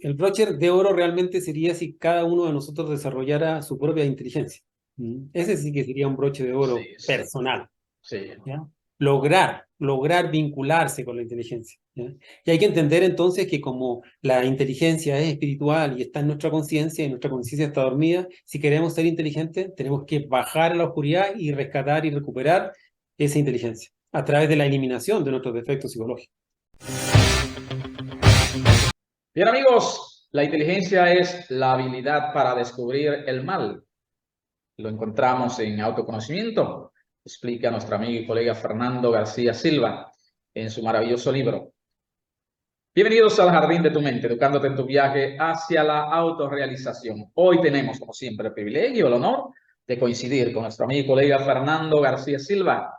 el broche de oro realmente sería si cada uno de nosotros desarrollara su propia inteligencia. Ese sí que sería un broche de oro Sí, sí, personal. sí. ¿Ya? Lograr vincularse con la inteligencia. ¿Ya? Y hay que entender entonces que como la inteligencia es espiritual y está en nuestra conciencia y nuestra conciencia está dormida, si queremos ser inteligentes, tenemos que bajar a la oscuridad y rescatar y recuperar esa inteligencia a través de la eliminación de nuestros defectos psicológicos. Bien, amigos, la inteligencia es la habilidad para descubrir el mal. Lo encontramos en Autoconocimiento, explica nuestro amigo y colega Fernando García Silva en su maravilloso libro. Bienvenidos al Jardín de tu Mente, educándote en tu viaje hacia la autorrealización. Hoy tenemos, como siempre, el privilegio, el honor de coincidir con nuestro amigo y colega Fernando García Silva,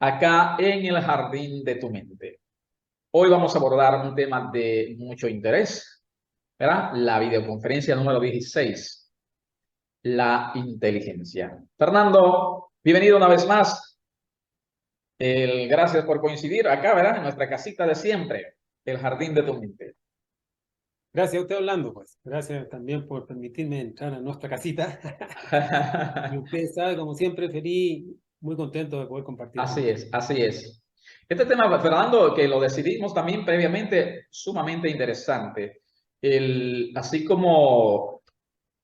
acá en el Jardín de tu Mente. Hoy vamos a abordar un tema de mucho interés, ¿verdad? La videoconferencia número 16, la inteligencia. Fernando, bienvenido una vez más. Gracias por coincidir acá, ¿verdad? En nuestra casita de siempre, el Jardín de tu Mente. Gracias a usted, Orlando, pues. Gracias también por permitirme entrar a nuestra casita. Y usted sabe, como siempre, feliz, muy contento de poder compartir con Así usted. es, así es. Este tema, Fernando, que lo decidimos también previamente, sumamente interesante. Así como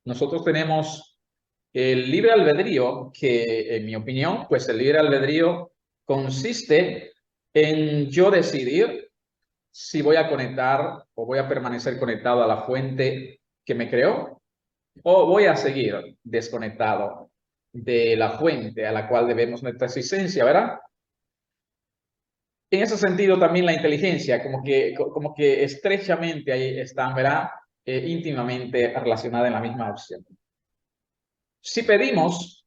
nosotros tenemos el libre albedrío, que en mi opinión, pues el libre albedrío consiste en yo decidir si voy a conectar o voy a permanecer conectado a la fuente que me creó o voy a seguir desconectado de la fuente a la cual debemos nuestra existencia, ¿verdad? En ese sentido también la inteligencia, como que estrechamente ahí están, ¿verdad? Íntimamente relacionada en la misma opción. Si pedimos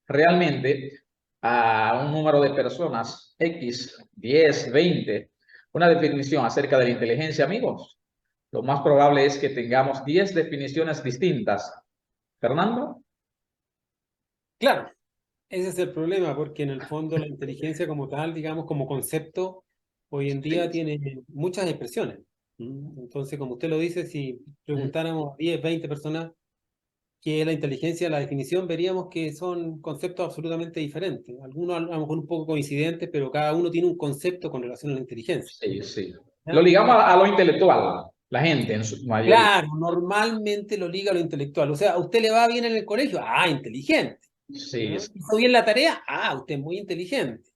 realmente a un número de personas, X, 10, 20, una definición acerca de la inteligencia, amigos, lo más probable es que tengamos 10 definiciones distintas. ¿Fernando? Claro, ese es el problema, porque en el fondo la inteligencia como tal, digamos, como concepto, hoy en día Sí. tiene muchas expresiones. Entonces, como usted lo dice, si Mm. preguntáramos a 10, 20 personas qué es la inteligencia, la definición, veríamos que son conceptos absolutamente diferentes. Algunos a lo mejor un poco coincidentes, pero cada uno tiene un concepto con relación a la inteligencia. Sí, sí. Lo ¿Ya? ligamos a lo intelectual, la gente en su mayoría. Claro, normalmente lo liga a lo intelectual. O sea, ¿a usted le va bien en el colegio? Ah, inteligente. Sí, ¿Ah? ¿Hizo bien la tarea? Ah, usted es muy inteligente.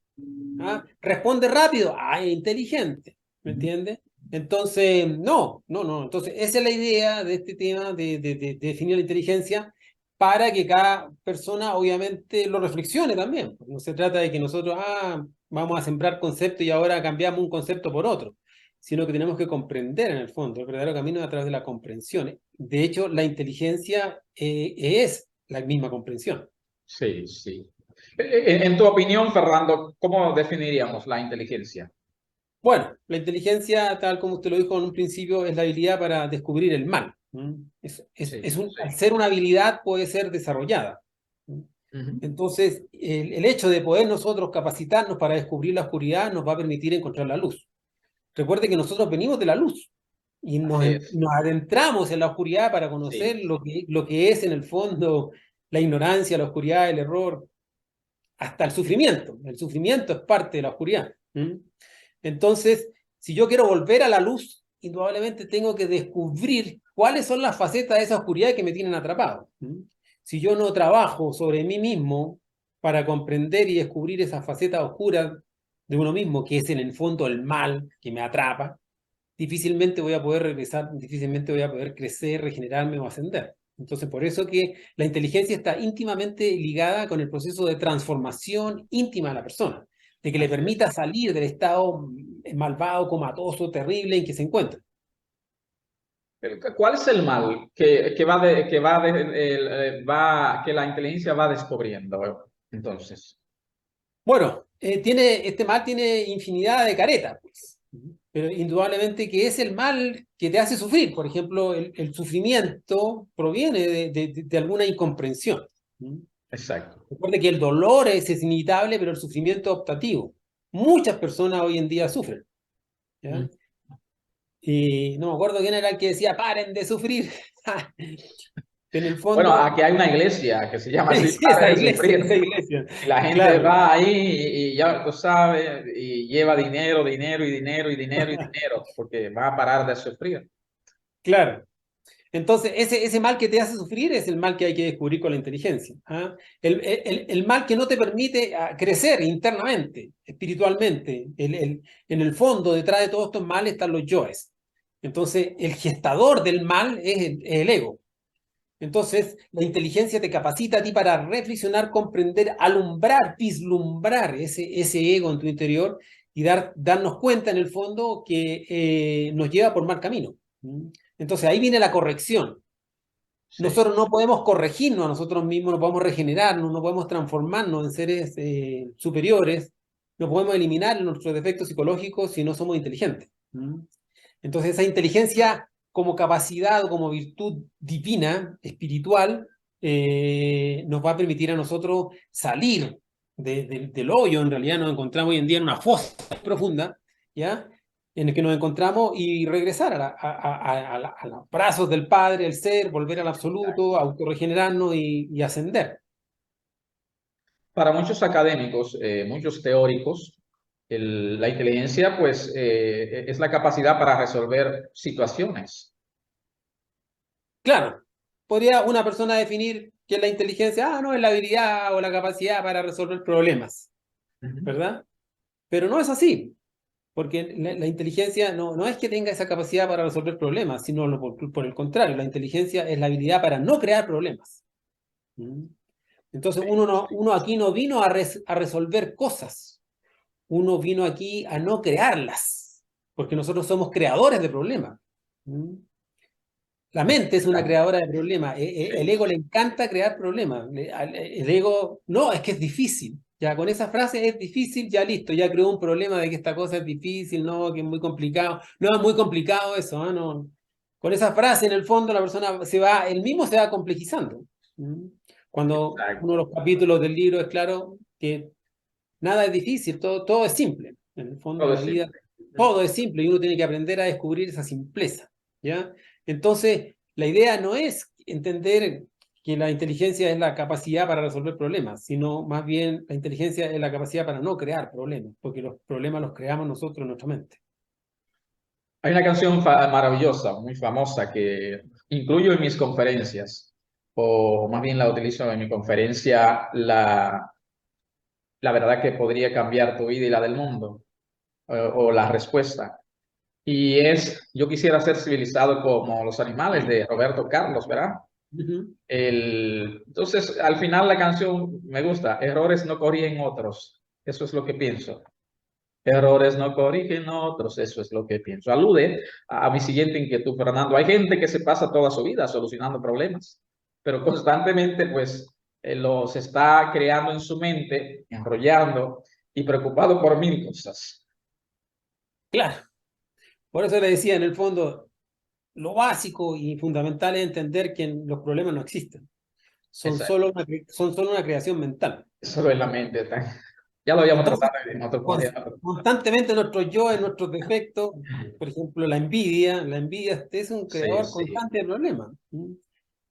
¿Ah? Responde rápido, ah, es inteligente, ¿me entiende? Entonces, no. Entonces, esa es la idea de este tema de definir la inteligencia para que cada persona obviamente lo reflexione también. No se trata de que nosotros, vamos a sembrar conceptos y ahora cambiamos un concepto por otro, sino que tenemos que comprender en el fondo el verdadero camino a través de la comprensión. De hecho, la inteligencia es la misma comprensión. sí, sí. En tu opinión, Fernando, ¿cómo definiríamos la inteligencia? Bueno, la inteligencia, tal como usted lo dijo en un principio, es la habilidad para descubrir el mal. Sí, Al ser una habilidad puede ser desarrollada. ujú, Entonces, el hecho de poder nosotros capacitarnos para descubrir la oscuridad nos va a permitir encontrar la luz. Recuerde que nosotros venimos de la luz y así es. nos adentramos en la oscuridad para Sí, conocer lo que es en el fondo la ignorancia, la oscuridad, el error, hasta el sufrimiento. El sufrimiento es parte de la oscuridad. Entonces, si yo quiero volver a la luz, indudablemente tengo que descubrir cuáles son las facetas de esa oscuridad que me tienen atrapado. Si yo no trabajo sobre mí mismo para comprender y descubrir esa faceta oscura de uno mismo, que es en el fondo el mal que me atrapa, difícilmente voy a poder regresar, difícilmente voy a poder crecer, regenerarme o ascender. Entonces, por eso que la inteligencia está íntimamente ligada con el proceso de transformación íntima de la persona, de que le así es. permita salir del estado malvado, comatoso, terrible en que se encuentra. ¿Cuál es el mal que la inteligencia va descubriendo? Entonces, Bueno, este mal tiene infinidad de caretas, pues. Pero indudablemente que es el mal que te hace sufrir. Por ejemplo, el sufrimiento proviene de alguna incomprensión. exacto. Recuerde que el dolor es inevitable, pero el sufrimiento es optativo. Muchas personas hoy en día sufren. ¿Ya? Mm, Y no me acuerdo quién era el que decía, paren de sufrir. En el Bueno, fondo, aquí hay una iglesia que se llama así, sí, Padre de Sufrir. esa iglesia. Y la gente Claro, va ahí y ya tú sabes, y lleva dinero, dinero y dinero y dinero y dinero, porque va a parar de sufrir. claro. Entonces, ese mal que te hace sufrir es el mal que hay que descubrir con la inteligencia. ¿Ah? El mal que no te permite crecer internamente, espiritualmente. En el fondo, detrás de todos estos males están los yoes. Entonces, el gestador del mal es el ego. Entonces, la inteligencia te capacita a ti para reflexionar, comprender, alumbrar, vislumbrar ese ego en tu interior y darnos cuenta en el fondo que nos lleva por mal camino. ¿Mm? Entonces, ahí viene la corrección. Sí. Nosotros no podemos corregirnos a nosotros mismos, no podemos regenerarnos, no podemos transformarnos en seres superiores, no podemos eliminar nuestros defectos psicológicos si no somos inteligentes. ¿Mm? Entonces, esa inteligencia como capacidad o como virtud divina, espiritual, nos va a permitir a nosotros salir del hoyo. En realidad nos encontramos hoy en día en una fosa profunda, ¿ya? En el que nos encontramos y regresar a los brazos del Padre, el ser, volver al absoluto, autorregenerarnos y ascender. Para muchos académicos, muchos teóricos, la inteligencia pues es la capacidad para resolver situaciones. Claro, podría una persona definir que es la inteligencia, no, es la habilidad o la capacidad para resolver problemas, Ujú. ¿verdad? Pero no es así, porque la inteligencia no es que tenga esa capacidad para resolver problemas, sino por el contrario, la inteligencia es la habilidad para no crear problemas. ¿Mm? Entonces uno aquí no vino a resolver cosas, uno vino aquí a no crearlas, porque nosotros somos creadores de problemas. ¿Mm? La mente es una creadora de problemas. El Sí. ego le encanta crear problemas. El ego, no, es que es difícil. Ya con esa frase es difícil, ya listo, ya creó un problema de que esta cosa es difícil, no, que es muy complicado. No, es muy complicado eso, ¿eh? No. Con esa frase, en el fondo, la persona él mismo se va complejizando. ¿Mm? Cuando uno de Exacto. los capítulos del libro es claro que nada es difícil, todo es simple. En el fondo, Todo la es vida, simple. Ujú. todo es simple y uno tiene que aprender a descubrir esa simpleza, ¿ya? Entonces, la idea no es entender que la inteligencia es la capacidad para resolver problemas, sino más bien la inteligencia es la capacidad para no crear problemas, porque los problemas los creamos nosotros en nuestra mente. Hay una canción maravillosa, muy famosa, que incluyo en mis conferencias, o más bien la utilizo en mi conferencia, la verdad que podría cambiar tu vida y la del mundo, o la respuesta. Y es, yo quisiera ser civilizado como los animales de Roberto Carlos, ¿verdad? Ujú. Entonces, al final la canción me gusta, errores no corrigen otros, eso es lo que pienso. Errores no corrigen otros, eso es lo que pienso. Alude a mi siguiente inquietud, Fernando. Hay gente que se pasa toda su vida solucionando problemas, pero constantemente pues los está creando en su mente, enrollando y preocupado por mil cosas. Claro, por eso le decía, en el fondo, lo básico y fundamental es entender que los problemas no existen, Exacto. son solo una creación mental. Solo en la mente. Ya lo habíamos Entonces, tratado en otro podcast. constantemente nuestros yo, nuestros defectos, por ejemplo, la envidia es un Sí, creador sí, constante de problemas. ¿Mm?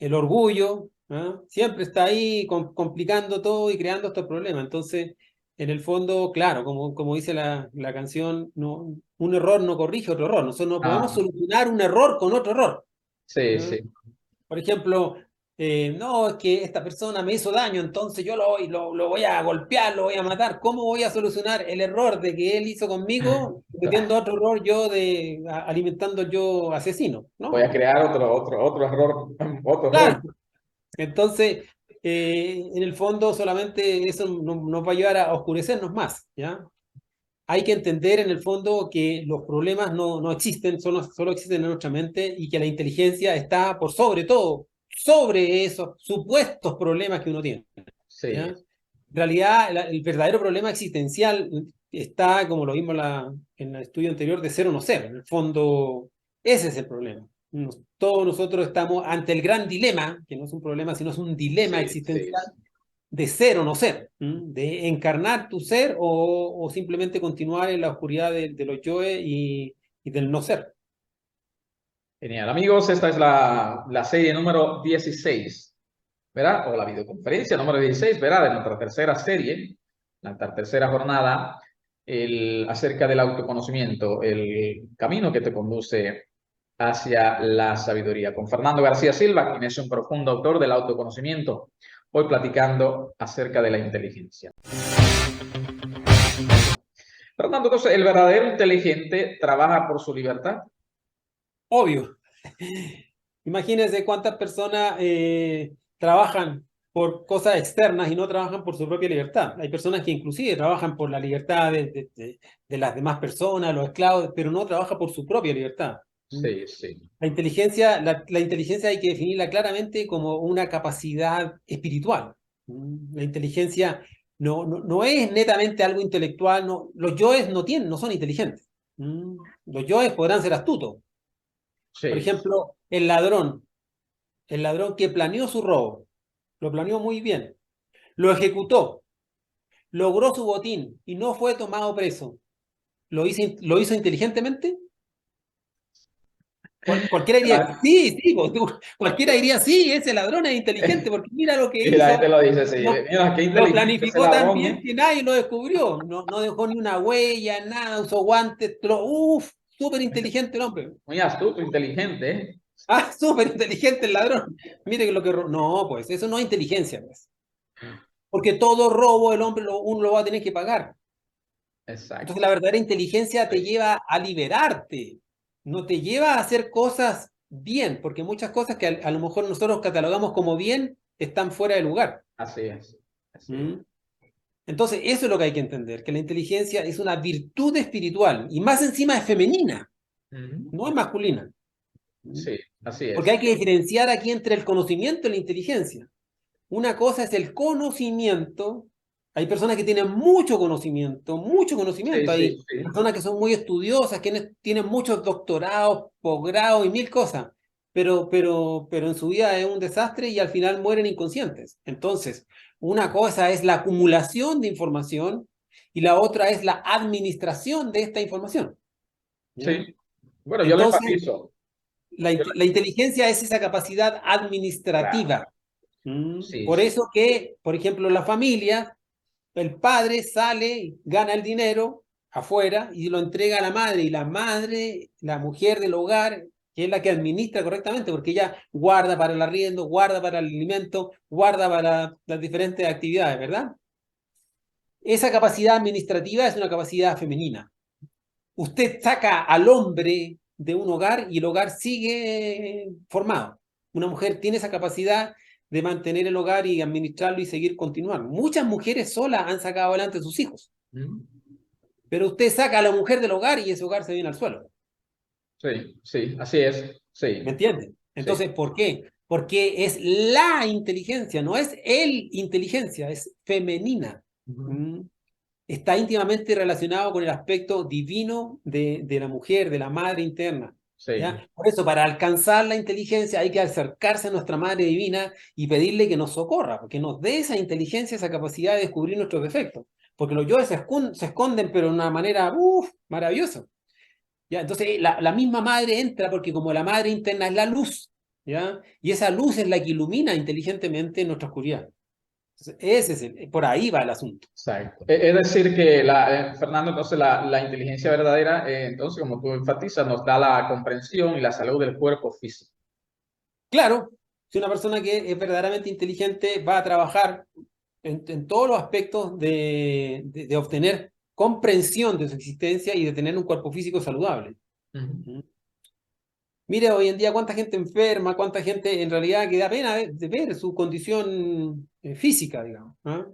El orgullo, ¿ah? Siempre está ahí complicando todo y creando estos problemas. Entonces, en el fondo, claro, como dice la canción, no, un error no corrige otro error. Nosotros no podemos ah, solucionar un error con otro error. sí, ¿Ah? sí, Por ejemplo, no, es que esta persona me hizo daño, entonces yo lo voy a golpear, lo voy a matar. ¿Cómo voy a solucionar el error de que él hizo conmigo, cometiendo otro error yo alimentando yo asesino? voy a No, crear otro error, otro error. claro. Entonces, en el fondo solamente eso nos va a llevar a oscurecernos más, ¿ya? Hay que entender en el fondo que los problemas no existen, solo existen en nuestra mente y que la inteligencia está por sobre todo, sobre esos supuestos problemas que uno tiene. ¿Ya? Sí, En realidad, el verdadero problema existencial está, como lo vimos en el estudio anterior, de ser o no ser. En el fondo, ese es el problema. Todos nosotros estamos ante el gran dilema, que no es un problema, sino es un dilema sí, sí, existencial de ser o no ser, de encarnar tu ser o simplemente continuar en la oscuridad de los yoes y del no ser. Genial. Amigos, esta es la serie número 16, ¿verdad? O la videoconferencia número 16, ¿verdad? De nuestra tercera serie, nuestra tercera jornada, acerca del autoconocimiento, el camino que te conduce hacia la sabiduría. Con Fernando García Silva, quien es un profundo autor del autoconocimiento, hoy platicando acerca de la inteligencia. Fernando, entonces, ¿el verdadero inteligente trabaja por su libertad? Obvio. Imagínense cuántas personas trabajan por cosas externas y no trabajan por su propia libertad. Hay personas que inclusive trabajan por la libertad de las demás personas, los esclavos, pero no trabajan por su propia libertad. Sí, sí. La inteligencia hay que definirla claramente como una capacidad espiritual. La inteligencia no es netamente algo intelectual. No, los yoes no son inteligentes. Los yoes podrán ser astutos. Por Sí. ejemplo, el ladrón que planeó su robo, lo planeó muy bien, lo ejecutó, logró su botín y no fue tomado preso. ¿Lo hizo inteligentemente? Cualquiera diría, sí, sí, cualquiera diría, sí, ese ladrón es inteligente porque mira lo que Y la gente hizo, lo dice, sí. lo, Mira, qué lo inteligente ese planificó tan ladrón, bien ¿eh? que nadie lo descubrió, no dejó ni una huella, nada, usó guantes, súper inteligente el hombre. Muy astuto, inteligente, ¿eh? Ah, súper inteligente el ladrón. Mire que lo que... No, pues eso no es inteligencia, pues. Porque todo robo el hombre uno lo va a tener que pagar. Entonces Exacto. la verdadera inteligencia te Sí, lleva a liberarte, no te lleva a hacer cosas bien, porque muchas cosas que a lo mejor nosotros catalogamos como bien están fuera de lugar. así es. Así es. ¿Mm? Entonces eso es lo que hay que entender, que la inteligencia es una virtud espiritual y más encima es femenina, no es Ujú. masculina. ¿Mm? Sí, así Porque hay es. que diferenciar aquí entre el conocimiento y la inteligencia. Una cosa es el conocimiento. Hay personas que tienen mucho conocimiento, mucho Sí, conocimiento. sí, Hay sí. personas que son muy estudiosas, que tienen muchos doctorados, posgrados y mil cosas, pero en su vida es un desastre y al final mueren inconscientes. Entonces, una cosa es la acumulación de información y la otra es la administración de esta información. ¿Ya? Sí. Bueno, yo le Entonces, enfatizo. la inteligencia es esa capacidad Claro. administrativa. Sí, Por sí. eso que, por ejemplo, la familia, el padre sale, gana el dinero afuera y lo entrega a la madre, y la madre, la mujer del hogar, que es la que administra correctamente, porque ella guarda para el arriendo, guarda para el alimento, guarda para las diferentes actividades, ¿verdad? Esa capacidad administrativa es una capacidad femenina. Usted saca al hombre de un hogar y el hogar sigue formado. Una mujer tiene esa capacidad de mantener el hogar y administrarlo y seguir continuando. Muchas mujeres solas han sacado adelante a sus hijos, Ujú. pero usted saca a la mujer del hogar y ese hogar se viene al suelo. Sí, sí, así es. ¿Me Sí, entienden? sí. Entonces, ¿por qué? Porque es la inteligencia, no es el inteligencia, es femenina. Ujú. ¿Mm? Está íntimamente relacionado con el aspecto divino de la mujer, de la madre interna. Sí, ¿Ya? Por eso, para alcanzar la inteligencia hay que acercarse a nuestra madre divina y pedirle que nos socorra, porque nos dé esa inteligencia, esa capacidad de descubrir nuestros defectos. Porque los yoes se esconden, pero de una manera maravillosa. ¿Ya? Entonces, la misma madre entra porque como la madre interna es la luz, ¿ya? Y esa luz es la que ilumina inteligentemente nuestra oscuridad. Entonces, por ahí va el asunto. exacto. Es decir, que Fernando, entonces la inteligencia verdadera, entonces, como tú enfatizas, nos da la comprensión y la salud del cuerpo físico. Claro, si una persona que es verdaderamente inteligente va a trabajar en todos los aspectos de obtener comprensión de su existencia y de tener un cuerpo físico saludable. Ujú. ¿Mm? Mire hoy en día cuánta gente enferma, cuánta gente en realidad que da pena de ver su condición física, digamos. ¿Ah?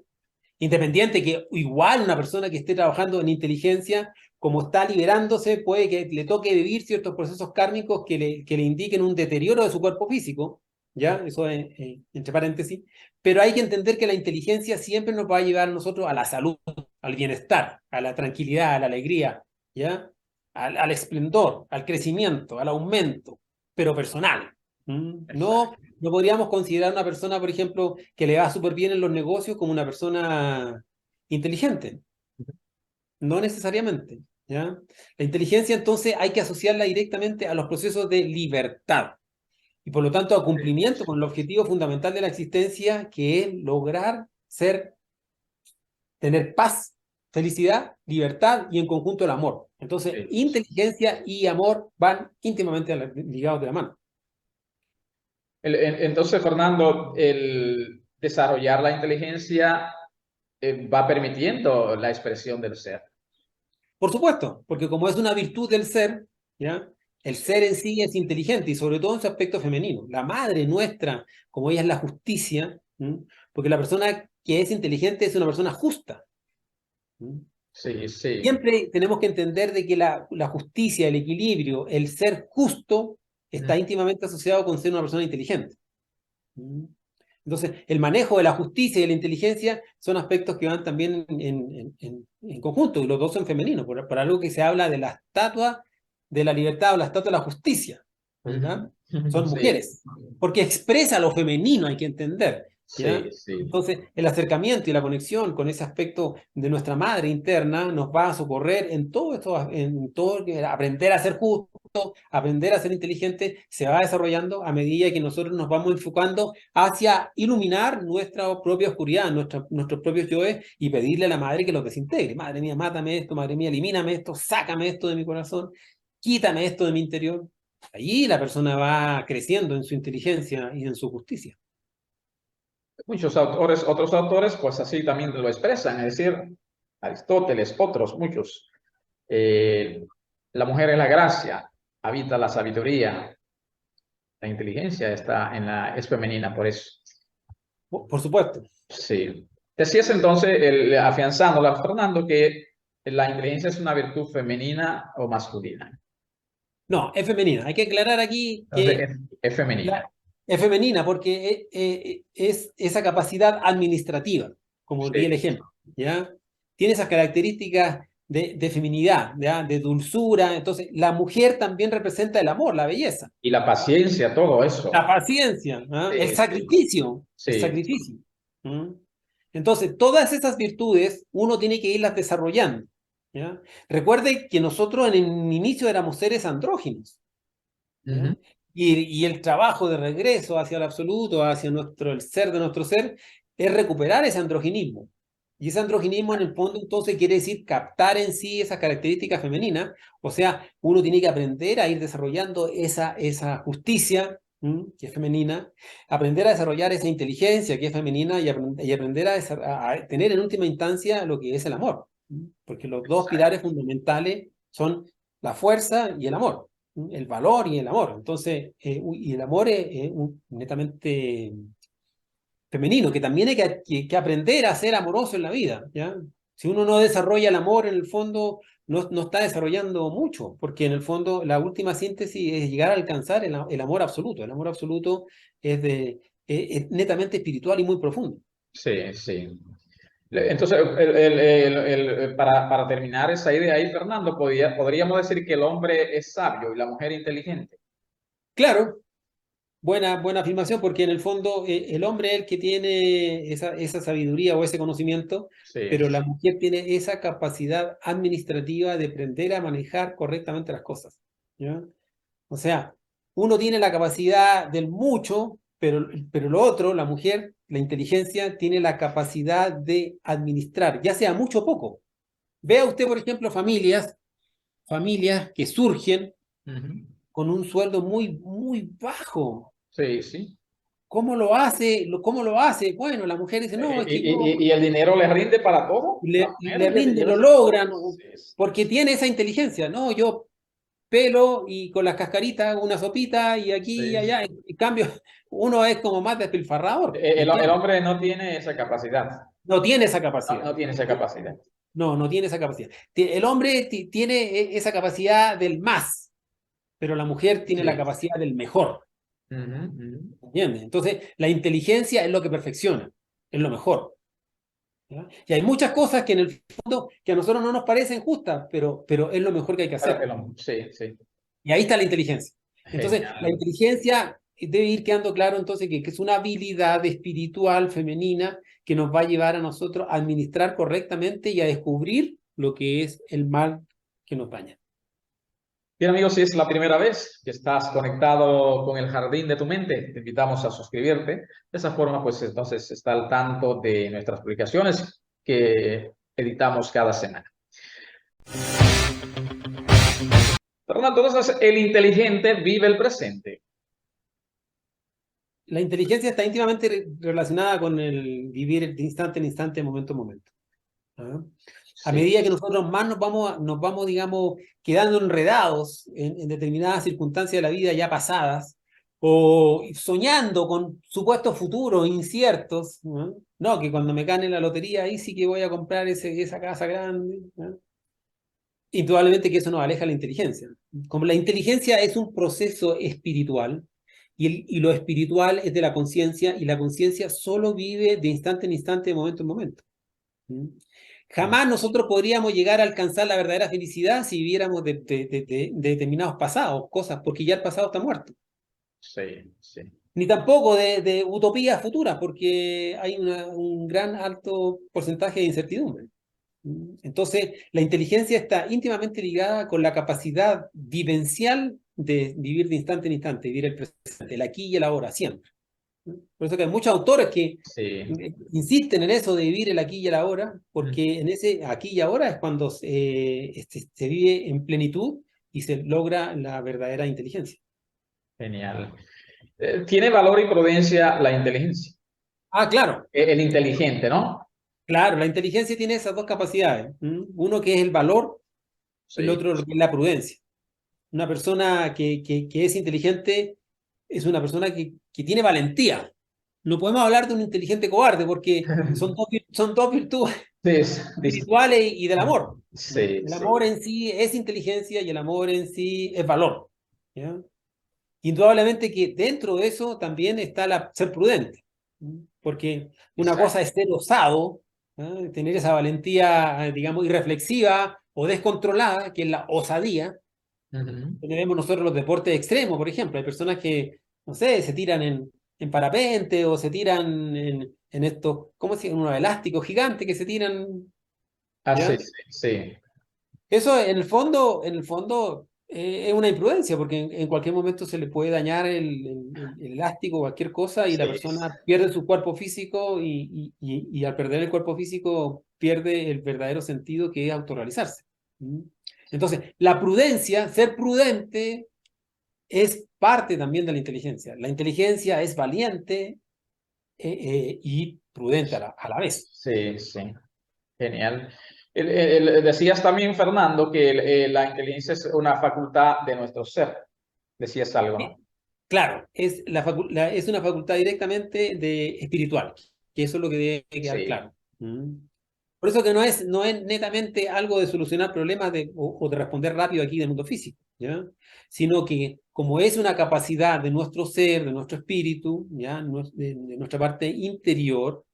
Independiente que igual una persona que esté trabajando en inteligencia, como está liberándose, puede que le toque vivir ciertos procesos kármicos que le indiquen un deterioro de su cuerpo físico, ¿ya? Eso es, entre paréntesis. Pero hay que entender que la inteligencia siempre nos va a llevar a nosotros a la salud, al bienestar, a la tranquilidad, a la alegría, ¿ya? Al esplendor, al crecimiento, al aumento, pero personal. No, Exacto. no podríamos considerar una persona, por ejemplo, que le va súper bien en los negocios como una persona inteligente. No necesariamente. ¿ya? La inteligencia, entonces, hay que asociarla directamente a los procesos de libertad y, por lo tanto, a cumplimiento con el objetivo fundamental de la existencia, que es lograr tener paz, felicidad, libertad y, en conjunto, el amor. Entonces, inteligencia y amor van íntimamente ligados de la mano. Entonces, Fernando, el desarrollar la inteligencia va permitiendo la expresión del ser. Por supuesto, porque como es una virtud del ser, ¿ya? El ser en sí es inteligente, y sobre todo en su aspecto femenino. La madre nuestra, como ella es la justicia, ¿m? Porque la persona que es inteligente es una persona justa. ¿M? Sí, sí. Siempre tenemos que entender de que la justicia, el equilibrio, el ser justo, está íntimamente asociado con ser una persona inteligente. ¿M? Entonces, el manejo de la justicia y de la inteligencia son aspectos que van también en conjunto, y los dos son femeninos, por algo que se habla de la estatua de la libertad o la estatua de la justicia, ¿verdad? Son mujeres, porque expresa lo femenino, hay que entender, ¿ya? Sí, sí. Entonces, el acercamiento y la conexión con ese aspecto de nuestra madre interna nos va a socorrer en todo esto, aprender a ser justo, aprender a ser inteligente, se va desarrollando a medida que nosotros nos vamos enfocando hacia iluminar nuestra propia oscuridad, nuestros propios yoes, y pedirle a la madre que los desintegre. Madre mía, mátame esto, madre mía, elimíname esto, sácame esto de mi corazón, quítame esto de mi interior. Allí la persona va creciendo en su inteligencia y en su justicia. Muchos autores, otros autores, pues así también lo expresan, es decir, Aristóteles, otros, muchos. La mujer es la gracia, habita la sabiduría, la inteligencia es femenina, por eso. Por supuesto. Sí. Decías entonces, afianzándola, Fernando, que la inteligencia es una virtud femenina o masculina. No, es femenina. Hay que aclarar aquí Entonces, que es femenina. es femenina porque es esa capacidad administrativa, como di el Sí. ejemplo, ¿ya? Tiene esas características de feminidad, ¿ya? De dulzura. Entonces, la mujer también representa el amor, la belleza, Y la paciencia, todo eso. la paciencia, ¿ah? El Sí, sacrificio, el sí. sacrificio. ¿Mm? Entonces, todas esas virtudes uno tiene que irlas desarrollando, ¿ya? Recuerde que nosotros en el inicio éramos seres andróginos, ¿ya? Y el trabajo de regreso hacia el absoluto, hacia el ser de nuestro ser, es recuperar ese androginismo. Y ese androginismo, en el fondo, entonces quiere decir captar en sí esas características femeninas. O sea, uno tiene que aprender a ir desarrollando esa justicia, que es femenina, aprender a desarrollar esa inteligencia, que es femenina, y aprender a tener en última instancia lo que es el amor. Porque los dos pilares fundamentales son la fuerza y el amor, el valor y el amor. Entonces, y el amor es netamente femenino, que también hay que aprender a ser amoroso en la vida, ¿ya? Si uno no desarrolla el amor, en el fondo no está desarrollando mucho, porque en el fondo la última síntesis es llegar a alcanzar el amor absoluto. El amor absoluto es netamente espiritual y muy profundo. Sí, sí. Entonces, para terminar esa idea ahí, Fernando, podríamos decir que el hombre es sabio y la mujer inteligente. Claro, buena afirmación, porque en el fondo el hombre es el que tiene esa sabiduría o ese conocimiento, Sí, pero la mujer tiene esa capacidad administrativa de aprender a manejar correctamente las cosas, ¿ya? O sea, uno tiene la capacidad del mucho, pero lo otro, la mujer, la inteligencia, tiene la capacidad de administrar, ya sea mucho o poco. Vea usted, por ejemplo, familias que surgen con un sueldo muy bajo. sí, sí. ¿Cómo lo hace? ¿Cómo lo hace? Bueno, la mujer dice, no, es que yo ¿Y el dinero le rinde para todo? La mujer le rinde, lo lleva logran, sí, porque tiene esa inteligencia. No, yo pelo y con las cascaritas hago una sopita y aquí y sí. allá. En cambio, uno es como más despilfarrador, ¿me El entiendes? hombre no tiene esa capacidad. No tiene esa No, capacidad. no tiene esa capacidad. No tiene esa capacidad. El hombre tiene esa capacidad del más, pero la mujer tiene la Sí. capacidad del mejor. Ujú, ujú. ¿Entiendes? Entonces, la inteligencia es lo que perfecciona, es lo mejor, ¿ya? Y hay muchas cosas que en el fondo que a nosotros no nos parecen justas, pero es lo mejor que hay que Claro, hacer. sí, sí. Y ahí está la inteligencia. Entonces, la Genial. inteligencia debe ir quedando claro entonces que es una habilidad espiritual femenina que nos va a llevar a nosotros a administrar correctamente y a descubrir lo que es el mal que nos daña. Bien, amigos, si es la primera vez que estás conectado con el jardín de tu mente, te invitamos a suscribirte. De esa forma, pues entonces está al tanto de nuestras publicaciones que editamos cada semana. Fernando, entonces el inteligente vive el presente. La inteligencia está íntimamente relacionada con el vivir de instante en instante, momento en momento. ¿Ah? A Sí. medida que nosotros más nos vamos, digamos, quedando enredados en determinadas circunstancias de la vida ya pasadas, o soñando con supuestos futuros inciertos, ¿no? No, que cuando me gane la lotería, ahí sí que voy a comprar esa casa grande, ¿no? Indudablemente que eso nos aleja de la inteligencia. Como la inteligencia es un proceso espiritual, y lo espiritual es de la conciencia, y la conciencia solo vive de instante en instante, de momento en momento. ¿Mm? Jamás nosotros podríamos llegar a alcanzar la verdadera felicidad si viviéramos de determinados pasados, cosas, porque ya el pasado está muerto. Sí, sí. Ni tampoco de utopías futuras, porque hay un gran alto porcentaje de incertidumbre. Entonces, la inteligencia está íntimamente ligada con la capacidad vivencial de vivir de instante en instante, vivir el presente, el aquí y el ahora, siempre. Por eso que hay muchos autores que Sí. insisten en eso de vivir el aquí y el ahora, porque en ese aquí y ahora es cuando se vive en plenitud y se logra la verdadera inteligencia. Genial. Tiene valor y prudencia la inteligencia. Ah, claro, El inteligente, ¿no? claro, la inteligencia tiene esas dos capacidades. Uno que es el valor, el Sí. otro que es la prudencia. Una persona que es inteligente es una persona que tiene valentía. No podemos hablar de un inteligente cobarde porque son dos virtudes Sí, espirituales y del amor. sí, El sí. amor en sí es inteligencia y el amor en sí es valor. ¿Ya? Indudablemente que dentro de eso también está ser prudente, porque una cosa Exacto. es ser osado, ¿ah? Tener esa valentía, digamos, irreflexiva o descontrolada, que es la osadía. Ujú. Tenemos nosotros los deportes extremos, por ejemplo. Hay personas que, no sé, se tiran en parapente o se tiran en estos, ¿cómo se llama? Unos elásticos gigantes que se tiran, Ah, sí, ¿ya? sí, sí. Eso en el fondo es una imprudencia, porque en cualquier momento se le puede dañar el elástico o cualquier cosa y la Sí, persona pierde su cuerpo físico y al perder el cuerpo físico pierde el verdadero sentido que es autorrealizarse. ¿Mm? Entonces, la prudencia, ser prudente, es parte también de la inteligencia. La inteligencia es valiente y prudente a la vez. sí, sí. Genial. Decías también, Fernando, que la inteligencia es una facultad de nuestro ser. Decías algo, Eh, ¿no? Claro, es una facultad directamente espiritual, que eso es lo que debe quedar Sí. claro. Por eso que no es netamente algo de solucionar problemas o de responder rápido aquí del mundo físico, ¿ya? Sino que como es una capacidad de nuestro ser, de nuestro espíritu, ¿ya? De nuestra parte interior,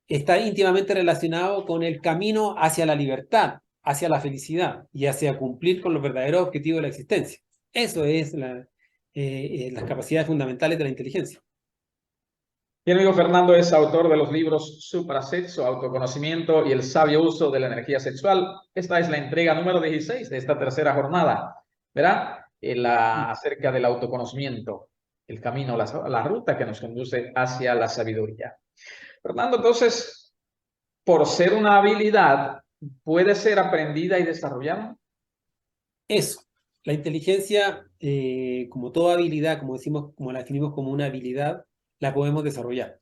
está íntimamente relacionado con el camino hacia la libertad, hacia la felicidad y hacia cumplir con los verdaderos objetivos de la existencia. Eso es las capacidades fundamentales de la inteligencia. Mi amigo Fernando es autor de los libros Suprasexo, Autoconocimiento y el sabio uso de la energía sexual. Esta es la entrega número 16 de esta tercera jornada. Verá, acerca del autoconocimiento, el camino, la ruta que nos conduce hacia la sabiduría. Fernando, entonces, por ser una habilidad, ¿puede ser aprendida y desarrollada? Eso, la inteligencia, como toda habilidad, como decimos, como la definimos como una habilidad, la podemos desarrollar.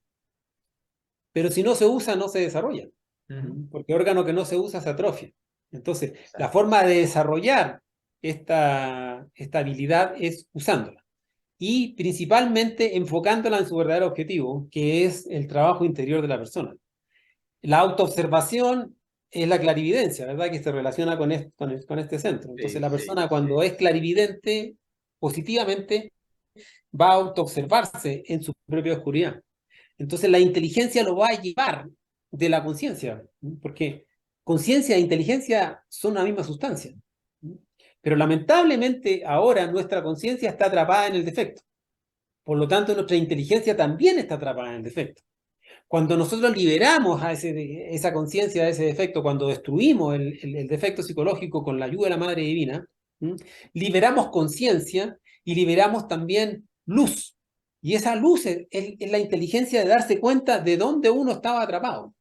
Pero si no se usa, no se desarrolla. Ujú. Porque órgano que no se usa se atrofia. Entonces, la Exacto. forma de desarrollar esta habilidad es usándola. Y principalmente enfocándola en su verdadero objetivo, que es el trabajo interior de la persona. La autoobservación es la clarividencia, ¿verdad? Que se relaciona con este centro. Entonces, Sí, la sí, persona sí. cuando es clarividente, positivamente, va a autoobservarse en su propia oscuridad. Entonces, la inteligencia lo va a llevar de la conciencia, porque conciencia e inteligencia son la misma sustancia. Pero lamentablemente ahora nuestra conciencia está atrapada en el defecto. Por lo tanto, nuestra inteligencia también está atrapada en el defecto. cuando nosotros liberamos a esa conciencia, a ese defecto, cuando destruimos el defecto psicológico con la ayuda de la Madre Divina, ¿m? Liberamos conciencia y liberamos también luz. Y esa luz es la inteligencia de darse cuenta de dónde uno estaba atrapado,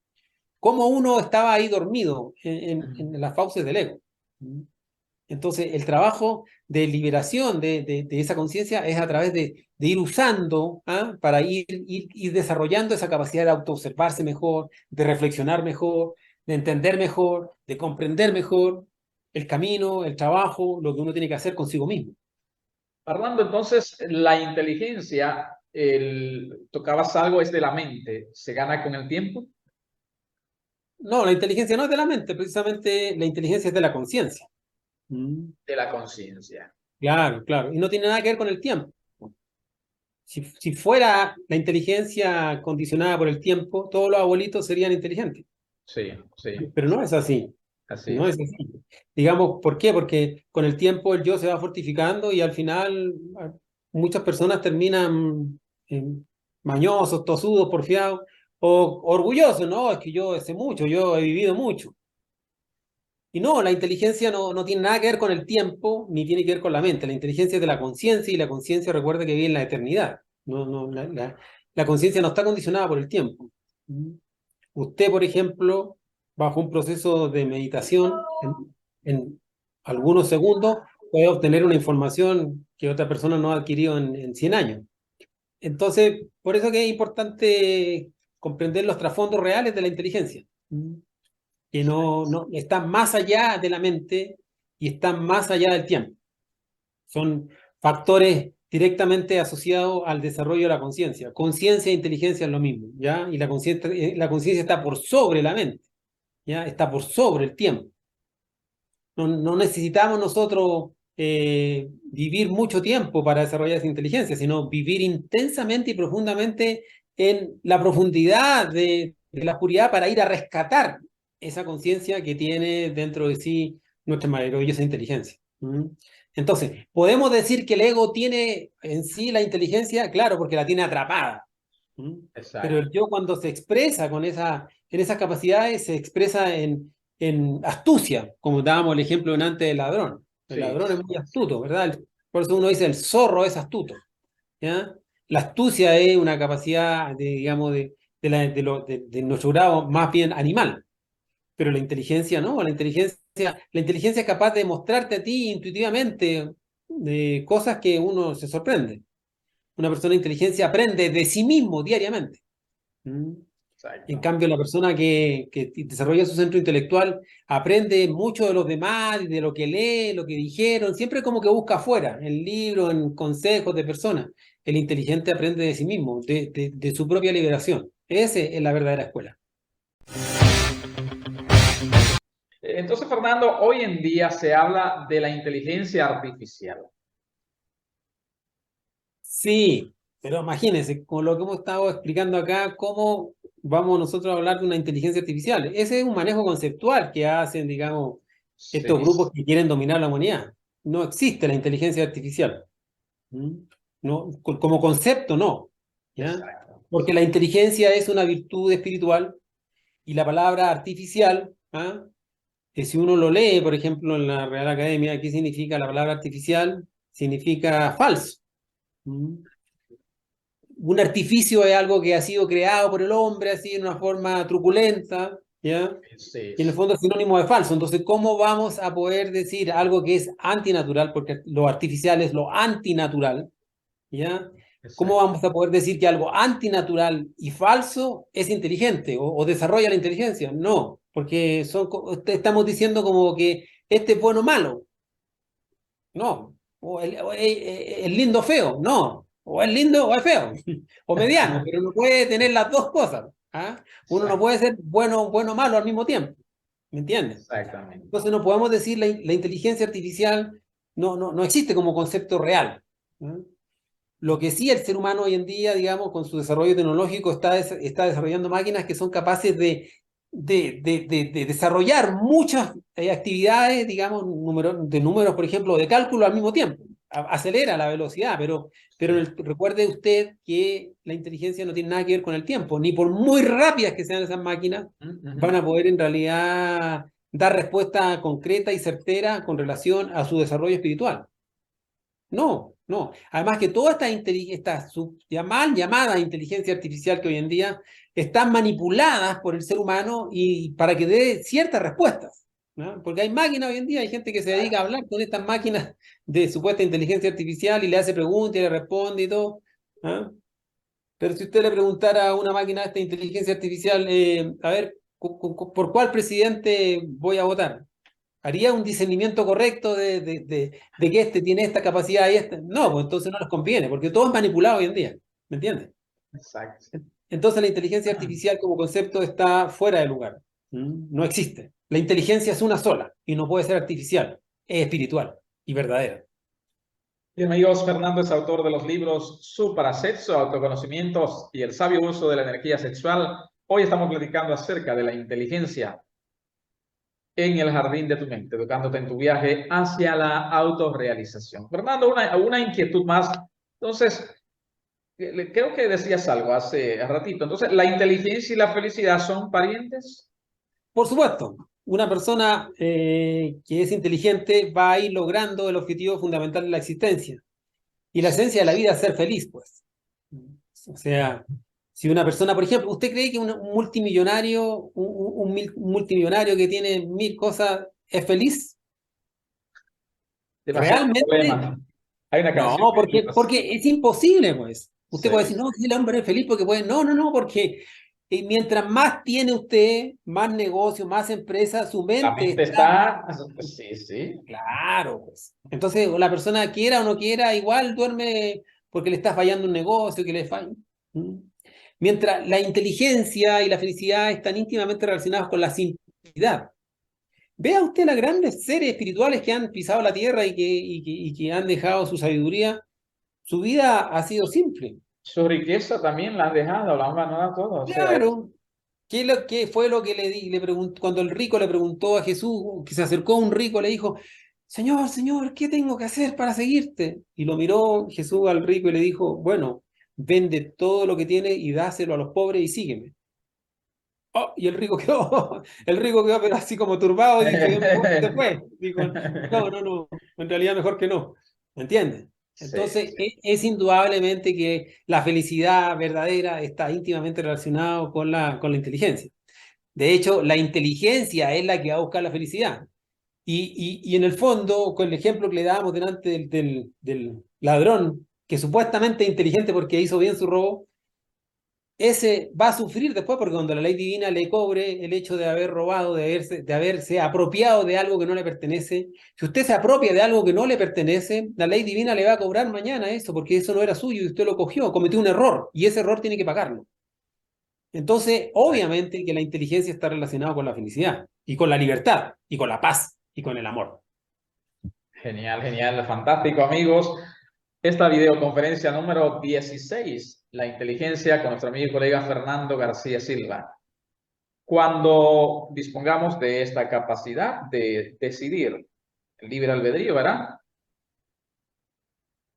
cómo uno estaba ahí dormido en las fauces del ego. Entonces, el trabajo de liberación de esa conciencia es a través de ir usando, ¿ah? Para ir desarrollando esa capacidad de autoobservarse mejor, de reflexionar mejor, de entender mejor, de comprender mejor el camino, el trabajo, lo que uno tiene que hacer consigo mismo. Fernando, entonces la inteligencia, tocabas algo, es de la mente, ¿se gana con el tiempo? No, la inteligencia no es de la mente, precisamente la inteligencia es de la conciencia. De la conciencia. Claro, claro. Y no tiene nada que ver con el tiempo. Si fuera la inteligencia condicionada por el tiempo, todos los abuelitos serían inteligentes. Sí, sí, Pero no es así. así No es. es así. Digamos, ¿por qué? Porque con el tiempo el yo se va fortificando y al final muchas personas terminan eh, mañosos, tosudos, porfiados o orgullosos. No, es que yo sé mucho, yo he vivido mucho. Y no, la inteligencia no tiene nada que ver con el tiempo, ni tiene que ver con la mente. La inteligencia es de la conciencia y la conciencia recuerda que vive en la eternidad. La conciencia no está condicionada por el tiempo. Usted, por ejemplo, bajo un proceso de meditación, en algunos segundos, puede obtener una información que otra persona no ha adquirido en 100 años. Entonces, por eso que es importante comprender los trasfondos reales de la inteligencia, que no están más allá de la mente y están más allá del tiempo. Son factores directamente asociados al desarrollo de la conciencia. Conciencia e inteligencia es lo mismo, ¿ya? Y la conciencia está por sobre la mente, ¿ya? Está por sobre el tiempo. No necesitamos nosotros vivir mucho tiempo para desarrollar esa inteligencia, sino vivir intensamente y profundamente en la profundidad de la oscuridad para ir a rescatar esa conciencia que tiene dentro de sí nuestra maravillosa inteligencia. Entonces, ¿podemos decir que el ego tiene en sí la inteligencia? Claro, porque la tiene atrapada. Pero Exacto. el yo cuando se expresa en esas capacidades, se expresa en astucia, como dábamos el ejemplo antes del ladrón. El Sí, ladrón es muy astuto, ¿verdad? Por eso uno dice el zorro es astuto, ¿ya? La astucia es una capacidad, digamos, de nuestro grado más bien animal, pero la inteligencia no, la inteligencia es capaz de mostrarte a ti intuitivamente cosas que uno se sorprende. Una persona de inteligencia aprende de sí mismo diariamente. En exacto. cambio, la persona que desarrolla su centro intelectual aprende mucho de los demás, de lo que lee, lo que dijeron, siempre como que busca afuera, en libros, en consejos de personas. El inteligente aprende de sí mismo, de su propia liberación. Esa es la verdadera escuela. Entonces, Fernando, hoy en día se habla de la inteligencia artificial. Sí, pero imagínense, con lo que hemos estado explicando acá, cómo vamos nosotros a hablar de una inteligencia artificial. Ese es un manejo conceptual que hacen, digamos, Se estos dice, grupos que quieren dominar la humanidad. No existe la inteligencia artificial. ¿Mm? No, como concepto, no. ¿Ya? exacto. Porque la inteligencia es una virtud espiritual y la palabra artificial, ¿ah? Que si uno lo lee, por ejemplo, en la Real Academia, ¿qué significa la palabra artificial? Significa falso. ¿Mm? Un artificio es algo que ha sido creado por el hombre así en una forma truculenta, ¿ya? Sí, Y en el sí, fondo es sinónimo de falso. Entonces, ¿cómo vamos a poder decir algo que es antinatural? Porque lo artificial es lo antinatural, ¿ya? ¿Cómo exacto. vamos a poder decir que algo antinatural y falso es inteligente o desarrolla la inteligencia? No, porque estamos diciendo como que este es bueno o malo. No. O es lindo o feo. No. O es lindo o es feo. O mediano, pero no puede tener las dos cosas. ¿Ah? Uno no Exacto, puede ser bueno o malo al mismo tiempo. ¿Me entiendes? exactamente. Entonces no podemos decir la inteligencia artificial no existe como concepto real. ¿Ah? Lo que sí el ser humano hoy en día, digamos, con su desarrollo tecnológico, está desarrollando máquinas que son capaces de desarrollar muchas actividades, digamos, de números, por ejemplo, de cálculo al mismo tiempo. acelera la velocidad, pero recuerde usted que la inteligencia no tiene nada que ver con el tiempo, ni por muy rápidas que sean esas máquinas, van a poder en realidad dar respuesta concreta y certera con relación a su desarrollo espiritual. No, no. Además que toda esta mal llamada inteligencia artificial que hoy en día están manipuladas por el ser humano y para que dé ciertas respuestas, ¿no? Porque hay máquinas hoy en día, hay gente que se dedica a hablar con estas máquinas de supuesta inteligencia artificial y le hace preguntas y le responde y todo, ¿no? Pero si usted le preguntara a una máquina de esta inteligencia artificial, a ver, ¿por cuál presidente voy a votar? ¿Haría un discernimiento correcto de que este tiene esta capacidad y este? No, pues entonces no les conviene, porque todo es manipulado hoy en día, ¿me entiendes? Exacto. Entonces la inteligencia artificial como concepto está fuera de lugar, no existe. La inteligencia es una sola y no puede ser artificial, es espiritual y verdadera. Bien, amigos, Fernando es autor de los libros Suprasexo, Autoconocimientos y el sabio uso de la energía sexual. Hoy estamos platicando acerca de la inteligencia en el jardín de tu mente, educándote en tu viaje hacia la autorrealización. Fernando, una inquietud más. Entonces, creo que decías algo hace ratito. Entonces, ¿la inteligencia y la felicidad son parientes? Por supuesto, una persona que es inteligente va a ir logrando el objetivo fundamental de la existencia. Y la esencia de la vida es ser feliz, pues. O sea, si una persona, por ejemplo, ¿usted cree que un multimillonario, un multimillonario que tiene 1000 cosas es feliz? Demasiado ¿Realmente? problema. Hay una No, canción que porque es imposible, pues. Usted puede decir, sí. no, que el hombre es feliz porque puede. No, no, no, porque mientras más tiene usted, más negocio, más empresa, su La mente mente está. está, sí, sí. Claro, pues. Entonces, o la persona quiera o no quiera, igual duerme porque le está fallando un negocio, que le falla. ¿Mm? Mientras la inteligencia y la felicidad están íntimamente relacionadas con la simplicidad. Vea usted las grandes seres espirituales que han pisado la tierra y que han dejado su sabiduría. Su vida ha sido simple. Su riqueza también la han dejado, la han abandonado todo. O sea, Claro. ¿Qué fue lo que le preguntó cuando el rico le preguntó a Jesús, que se acercó a un rico, le dijo, Señor, Señor, ¿qué tengo que hacer para seguirte? Y lo miró Jesús al rico y le dijo, bueno, vende todo lo que tiene y dáselo a los pobres y sígueme. Oh, y el rico quedó pero así como turbado y dijo, se fue. Dijo, no, no, no, en realidad mejor que no. ¿Me entiendes? sí, Entonces, sí. es indudablemente que la felicidad verdadera está íntimamente relacionada con la inteligencia. De hecho, la inteligencia es la que va a buscar la felicidad. Y en el fondo, con el ejemplo que le dábamos delante del ladrón, que supuestamente es inteligente porque hizo bien su robo, ese va a sufrir después porque cuando la ley divina le cobre el hecho de haber robado, de haberse apropiado de algo que no le pertenece, si usted se apropia de algo que no le pertenece, la ley divina le va a cobrar mañana eso, porque eso no era suyo y usted lo cogió, cometió un error y ese error tiene que pagarlo. Entonces, obviamente que la inteligencia está relacionada con la felicidad y con la libertad y con la paz y con el amor. Genial, genial, fantástico, amigos. Esta videoconferencia número 16, la inteligencia con nuestro amigo y colega Fernando García Silva. Cuando dispongamos de esta capacidad de decidir el libre albedrío, ¿verdad?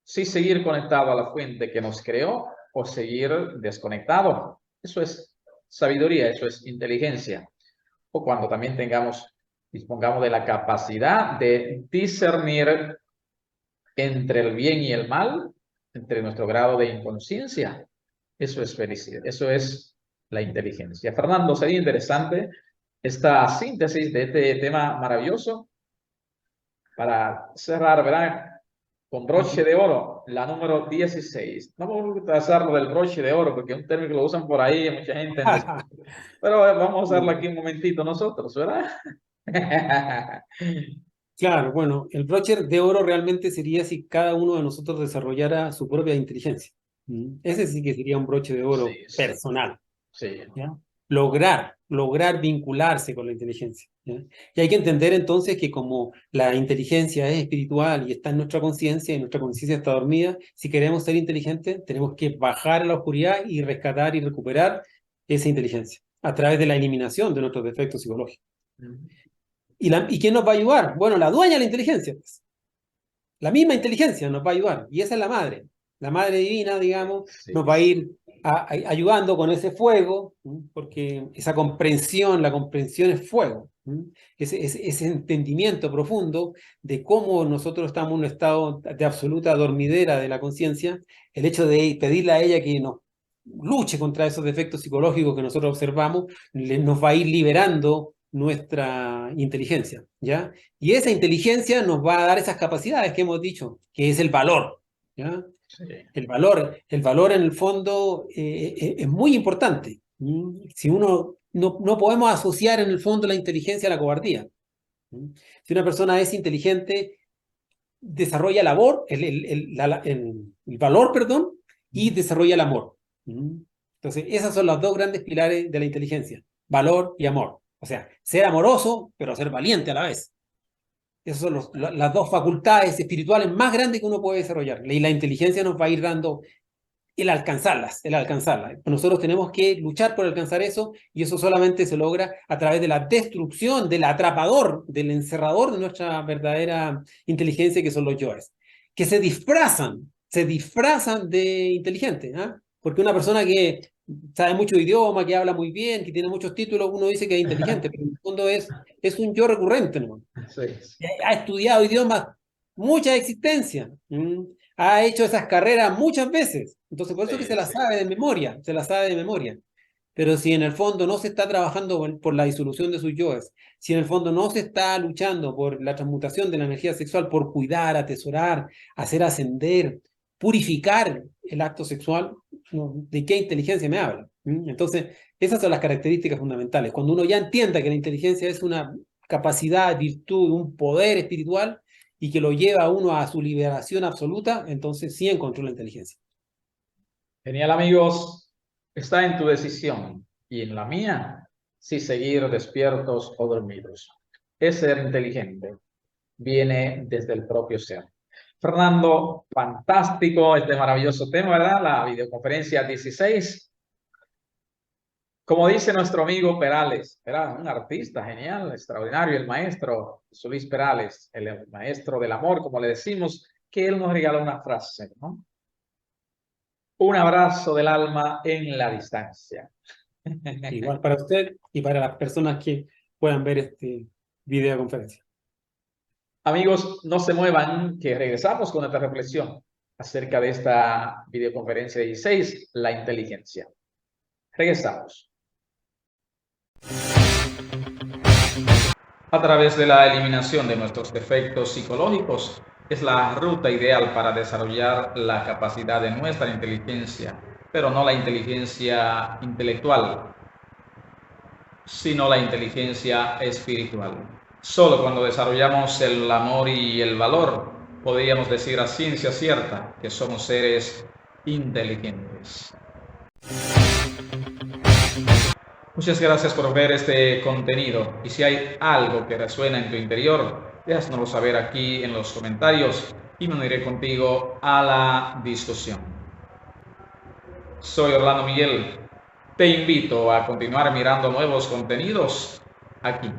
Si seguir conectado a la fuente que nos creó o seguir desconectado. Eso es sabiduría, eso es inteligencia. O cuando también dispongamos de la capacidad de discernir entre el bien y el mal, entre nuestro grado de inconsciencia. Eso es felicidad, eso es la inteligencia. Fernando, sería interesante esta síntesis de este tema maravilloso para cerrar, ¿verdad? Con broche de oro, la número 16. No vamos a hacerlo del broche de oro porque es un término que lo usan por ahí, mucha gente. Pero vamos a usarlo aquí un momentito nosotros, ¿verdad? Claro, bueno, el broche de oro realmente sería si cada uno de nosotros desarrollara su propia inteligencia. Ese sí que sería un broche de oro Sí, sí, personal. sí. ¿Ya? Lograr vincularse con la inteligencia. ¿Ya? Y hay que entender entonces que como la inteligencia es espiritual y está en nuestra conciencia y nuestra conciencia está dormida, si queremos ser inteligentes, tenemos que bajar a la oscuridad y rescatar y recuperar esa inteligencia a través de la eliminación de nuestros defectos psicológicos. ¿Y quién nos va a ayudar? Bueno, la dueña de la inteligencia, pues. La misma inteligencia nos va a ayudar, y esa es la madre divina, digamos, Sí, nos va a ir ayudando con ese fuego, porque esa comprensión, la comprensión es fuego, ese entendimiento profundo de cómo nosotros estamos en un estado de absoluta dormidera de la conciencia, el hecho de pedirle a ella que nos luche contra esos defectos psicológicos que nosotros observamos, nos va a ir liberando nuestra inteligencia, ¿ya? Y esa inteligencia nos va a dar esas capacidades que hemos dicho, que es el valor, ¿ya? sí. El valor en el fondo es muy importante. Si uno no podemos asociar en el fondo la inteligencia a la cobardía. Si una persona es inteligente, desarrolla el valor, perdón, y desarrolla el amor. Entonces, esos son los dos grandes pilares de la inteligencia, valor y amor. O sea, ser amoroso, pero ser valiente a la vez. Esas son las dos facultades espirituales más grandes que uno puede desarrollar. Y la inteligencia nos va a ir dando el alcanzarlas. Nosotros tenemos que luchar por alcanzar eso, y eso solamente se logra a través de la destrucción del atrapador, del encerrador de nuestra verdadera inteligencia, que son los yoes, que se disfrazan de inteligentes, ¿eh? Porque una persona que sabe mucho idioma, que habla muy bien, que tiene muchos títulos, uno dice que es inteligente, pero en el fondo es un yo recurrente, ¿no? Sí, Ha estudiado idiomas muchas existencias, ha hecho esas carreras muchas veces, entonces por eso que sí, se la sí. sabe de memoria, se la sabe de memoria. Pero si en el fondo no se está trabajando por la disolución de sus yoes, si en el fondo no se está luchando por la transmutación de la energía sexual, por cuidar, atesorar, hacer ascender, purificar el acto sexual, ¿no? ¿De qué inteligencia me habla? Entonces, esas son las características fundamentales. Cuando uno ya entienda que la inteligencia es una capacidad, virtud, un poder espiritual, y que lo lleva a uno a su liberación absoluta, entonces sí encontró la inteligencia. Genial, amigos. Está en tu decisión y en la mía si seguir despiertos o dormidos. Es ser inteligente. Viene desde el propio ser. Fernando, fantástico este maravilloso tema, ¿verdad? La videoconferencia 16. Como dice nuestro amigo Perales, era un artista genial, extraordinario, el maestro José Luis Perales, el maestro del amor, como le decimos, que él nos regaló una frase, ¿no? Un abrazo del alma en la distancia. Igual para usted y para las personas que puedan ver este videoconferencia. Amigos, no se muevan, que regresamos con nuestra reflexión acerca de esta videoconferencia 16, la inteligencia. Regresamos. A través de la eliminación de nuestros defectos psicológicos es la ruta ideal para desarrollar la capacidad de nuestra inteligencia, pero no la inteligencia intelectual, sino la inteligencia espiritual. Solo cuando desarrollamos el amor y el valor, podríamos decir a ciencia cierta que somos seres inteligentes. Muchas gracias por ver este contenido, y si hay algo que resuena en tu interior, déjanoslo saber aquí en los comentarios y me uniré contigo a la discusión. Soy Orlando Miguel. Te invito a continuar mirando nuevos contenidos aquí